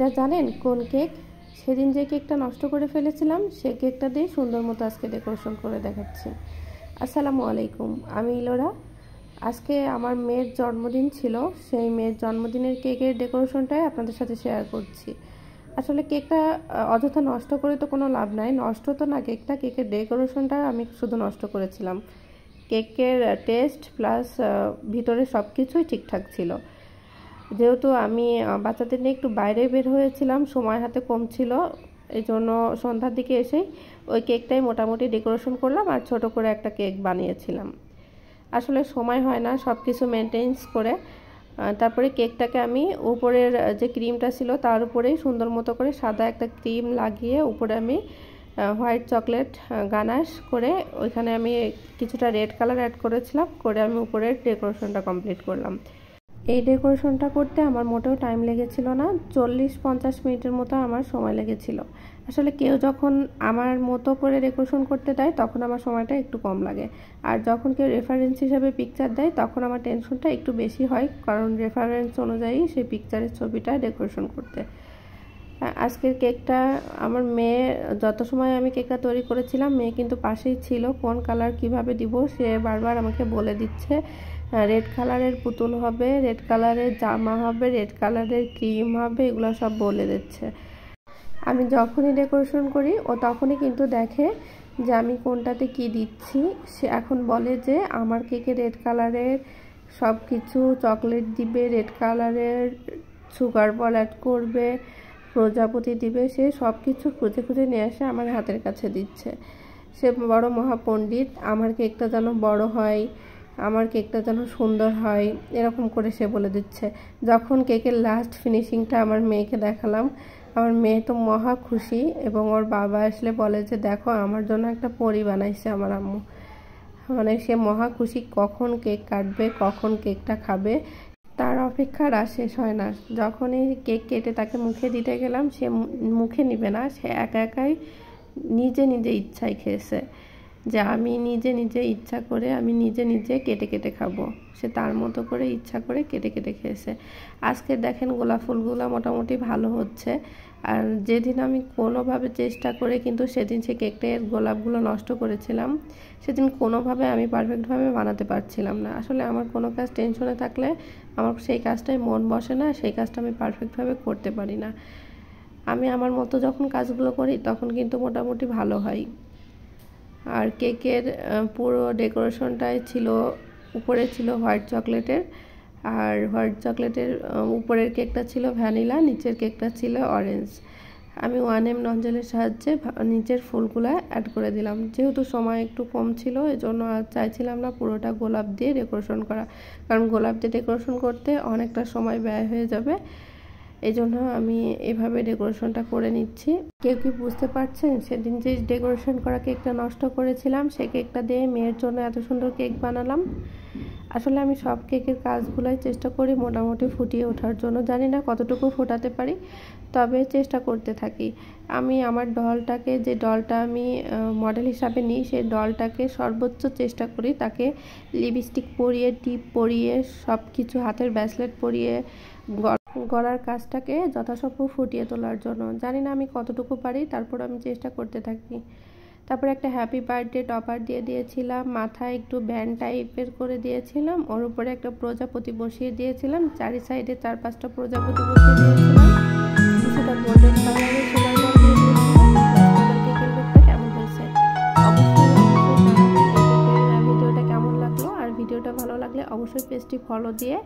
এটা জানেন কোন কেক? সেদিন যে কেকটা নষ্ট করে ফেলেছিলাম সেই কেকটা দিয়ে সুন্দর মতো আজকে ডেকোরেশন করে দেখাচ্ছি। আসসালামু আলাইকুম, আমি ইলোরা। আজকে আমার মেয়ের জন্মদিন ছিল, সেই মেয়ের জন্মদিনের কেকের ডেকোরেশনটাই আপনাদের সাথে শেয়ার করছি। আসলে কেকটা অযথা নষ্ট করে তো কোনো লাভ নাই, নষ্ট তো না কেকটা, কেকের ডেকোরেশনটা আমি শুধু নষ্ট করেছিলাম। কেকের টেস্ট প্লাস ভিতরে সব কিছুই ঠিকঠাক ছিল। যেহেতু আমি বাচ্চাদের নিয়ে একটু বাইরে বের হয়েছিলাম, সময় হাতে কম ছিল, এই জন্য সন্ধ্যার দিকে এসেই ওই কেকটাই মোটামুটি ডেকোরেশন করলাম আর ছোট করে একটা কেক বানিয়েছিলাম। আসলে সময় হয় না সব কিছু মেনটেন্স করে। তারপরে কেকটাকে আমি উপরের যে ক্রিমটা ছিল তার উপরেই সুন্দর মতো করে সাদা একটা ক্রিম লাগিয়ে উপরে আমি হোয়াইট চকলেট গানাশ করে ওইখানে আমি কিছুটা রেড কালার অ্যাড করেছিলাম, করে আমি উপরের ডেকোরেশনটা কমপ্লিট করলাম। এই ডেকোরেশনটা করতে আমার মোটেও টাইম লেগেছিল না, 40-50 মিনিটের মতো আমার সময় লেগেছিল। আসলে কেউ যখন আমার মতো করে ডেকোরেশন করতে দেয় তখন আমার সময়টা একটু কম লাগে, আর যখন কেউ রেফারেন্স হিসাবে পিকচার দেয় তখন আমার টেনশনটা একটু বেশি হয়, কারণ রেফারেন্স অনুযায়ী সেই পিকচারের ছবিটা ডেকোরেশন করতে। আজকের কেকটা আমার মেয়ে, যত সময় আমি কেকটা তৈরি করেছিলাম মেয়ে কিন্তু পাশেই ছিল, কোন কালার কিভাবে দিব সে বারবার আমাকে বলে দিচ্ছে। রেড কালারের পুতুল হবে, রেড কালারের জামা হবে, রেড কালারের ক্রিম হবে, এগুলো সব বলে দিচ্ছে। আমি যখনই ডেকোরেশন করি ও তখনই কিন্তু দেখে যে আমি কোনটাতে কি দিচ্ছি। সে এখন বলে যে আমার কেকে রেড কালারের সব কিছু চকলেট দিবে, রেড কালারের সুগার বল অ্যাড করবে, প্রজাপতি দিবে। সে সব কিছু খুঁজে খুঁজে নিয়ে এসে আমার হাতের কাছে দিচ্ছে। সে বড় মহাপণ্ডিত, আমার কেকটা যেন বড় হয়, আমার কেকটা যেন সুন্দর হয়, এরকম করে সে বলে দিচ্ছে। যখন কেকের লাস্ট ফিনিশিংটা আমার মেয়েকে দেখালাম, আমার মেয়ে তো মহা খুশি, এবং ওর বাবা আসলে বলে যে দেখো আমার জন্য একটা পরী বানাইছে আমার আম্মু। মানে সে মহা খুশি, কখন কেক কাটবে, কখন কেকটা খাবে তার অপেক্ষার আর শেষ হয় না। যখনই কেক কেটে তাকে মুখে দিতে গেলাম সে মুখে নিবে না, সে একা একাই নিজে নিজে ইচ্ছায় খেয়েছে যে আমি নিজে নিজে ইচ্ছা করে আমি নিজে নিজে কেটে কেটে খাবো। সে তার মতো করে ইচ্ছা করে কেটে কেটে খেয়েছে। আজকে দেখেন গোলাপ ফুলগুলো মোটামুটি ভালো হচ্ছে, আর যেদিন আমি কোনোভাবে চেষ্টা করে কিন্তু সেদিন সে কেকটার গোলাপগুলো নষ্ট করেছিলাম, সেদিন কোনোভাবে আমি পারফেক্টভাবে বানাতে পারছিলাম না। আসলে আমার কোনো কাজ টেনশনে থাকলে আমার সেই কাজটায় মন বসে না, সেই কাজটা আমি পারফেক্টভাবে করতে পারি না। আমি আমার মতো যখন কাজগুলো করি তখন কিন্তু মোটামুটি ভালো হয়। আর কেকের পুরো ডেকোরেশনটাই ছিল, উপরে ছিল হোয়াইট চকলেটের, আর হোয়াইট চকলেটের উপরের কেকটা ছিল ভ্যানিলা, নিচের কেকটা ছিল অরেঞ্জ। আমি 1M নজলের সাহায্যে নিচের ফুলগুলো অ্যাড করে দিলাম। যেহেতু সময় একটু কম ছিল এজন্য আর চাইছিলাম না পুরোটা গোলাপ দিয়ে ডেকোরেশন করা, কারণ গোলাপ দিয়ে ডেকোরেশন করতে অনেকটা সময় ব্যয় হয়ে যাবে। এই জন্য আমি এভাবে ডেকোরেশনটা করে নিচ্ছি। কেউ কি বুঝতে পারছেন সেদিন যে ডেকোরেশন করা কেকটা নষ্ট করেছিলাম সেই কেকটা দিয়ে মেয়ের জন্য এত সুন্দর কেক বানালাম? আসলে আমি সব কেকের কাজগুলোই চেষ্টা করি মোটামুটি ফুটিয়ে ওঠার জন্য, জানি না কতটুকু ফোটাতে পারি, তবে চেষ্টা করতে থাকি। আমি আমার ডলটাকে, যে ডলটা আমি মডেল হিসাবে নিই, সেই ডলটাকে সর্বোচ্চ চেষ্টা করি তাকে লিপস্টিক পরিয়ে, টিপ পরিয়ে, সব কিছু হাতের ব্রেসলেট পরিয়ে গলার কাজটাকে যথাসম্ভব ফুটিয়ে তোলার জন্য। জানি না আমি কতটুকু পারি, তারপর আমি চেষ্টা করতে থাকি। তারপর একটা হ্যাপি বার্থডে টপার দিয়ে দিয়েছিলাম, মাথায় একটু ব্যান্ড টাইপের করে দিয়েছিলাম, ওর উপরে একটা প্রজাপতি বসিয়ে দিয়েছিলাম, চারি সাইডে 4-5টা প্রজাপতি বসিয়ে দিয়েছিলাম, কিছুটা গোল্ডেন কালারের সুগার বল দিয়ে দিয়েছিলাম। আমার কেকের লুকটা কেমন হয়েছে অবশ্যই জানাবেন। এই কেকের ভিডিওটা কেমন লাগলো, আর ভিডিওটা ভালো লাগলে অবশ্যই পেজটি ফলো দিয়ে